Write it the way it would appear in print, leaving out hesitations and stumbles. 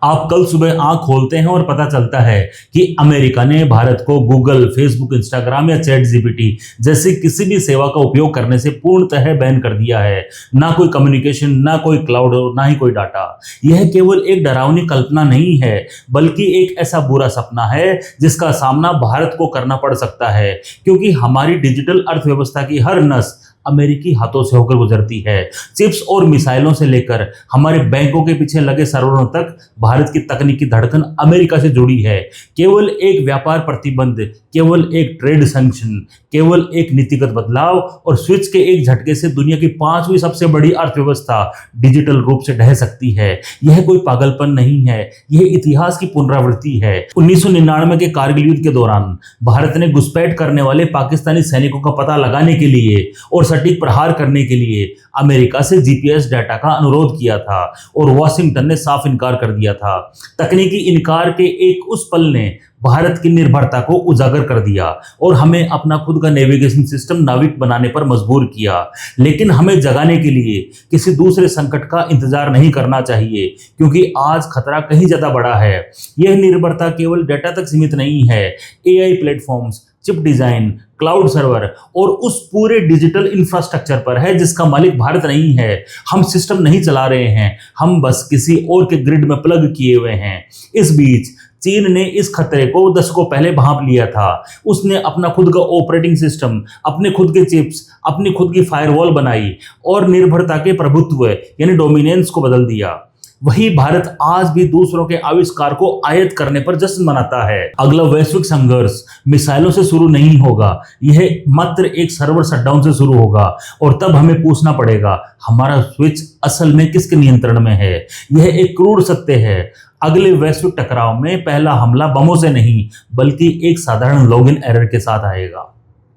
आप कल सुबह आंख खोलते हैं और पता चलता है कि अमेरिका ने भारत को गूगल, फेसबुक, इंस्टाग्राम या चैट जीपीटी जैसी किसी भी सेवा का उपयोग करने से पूर्णतः बैन कर दिया है। ना कोई कम्युनिकेशन, ना कोई क्लाउड और ना ही कोई डाटा। यह केवल एक डरावनी कल्पना नहीं है, बल्कि एक ऐसा बुरा सपना है जिसका सामना भारत को करना पड़ सकता है, क्योंकि हमारी डिजिटल अर्थव्यवस्था की हर नस अमेरिकी हाथों से होकर गुजरती है। चिप्स और मिसाइलों से लेकर हमारे बैंकों के पीछे लगे सर्वरों तक भारत की तकनीकी धड़कन अमेरिका से जुड़ी है। केवल एक व्यापार प्रतिबंध, केवल एक ट्रेड सैंक्शन, केवल एक नीतिगत बदलाव और स्विच के एक झटके से दुनिया की 5वीं सबसे बड़ी अर्थव्यवस्था डिजिटल रूप से ढह सकती है। यह कोई पागलपन नहीं है, यह इतिहास की पुनरावृत्ति है। 1999 के कारगिल युद्ध के दौरान भारत ने घुसपैठ करने वाले पाकिस्तानी सैनिकों का पता लगाने के लिए और सटीक प्रहार करने के लिए अमेरिका से जीपीएस डाटा का अनुरोध किया था और वाशिंगटन ने साफ इनकार कर दिया था। तकनीकी इनकार के एक उस पल ने भारत की निर्भरता को उजागर कर दिया और हमें अपना खुद का नेविगेशन सिस्टम नाविक बनाने पर मजबूर किया। लेकिन हमें जगाने के लिए किसी दूसरे संकट का इंतजार नहीं करना चाहिए, क्योंकि आज खतरा कहीं ज्यादा बड़ा है। यह निर्भरता केवल डेटा तक सीमित नहीं है। AI platforms, chip design, cloud server और उस पूरे डिजिटल इंफ्रास्ट्रक्चर पर है जिसका मालिक भारत नहीं है। हम सिस्टम नहीं चला रहे हैं, हम बस किसी और के ग्रिड में प्लग किए हुए हैं। इस बीच चीन ने इस खतरे को दशकों पहले भांप लिया था। उसने अपना खुद का ऑपरेटिंग सिस्टम, अपने खुद के चिप्स, अपनी खुद की फायरवॉल बनाई और निर्भरता के प्रभुत्व यानी डोमिनेंस को बदल दिया। वही भारत आज भी दूसरों के आविष्कार को आयत करने पर जश्न मनाता है। अगला वैश्विक संघर्ष मिसाइलों से शुरू नहीं होगा, यह मात्र एक सर्वर शटडाउन से शुरू होगा और तब हमें पूछना पड़ेगा, हमारा स्विच असल में किसके नियंत्रण में है। यह एक क्रूर सत्य है। अगले वैश्विक टकराव में पहला हमला बमों से नहीं, बल्कि एक साधारण लॉगिन एरर के साथ आएगा।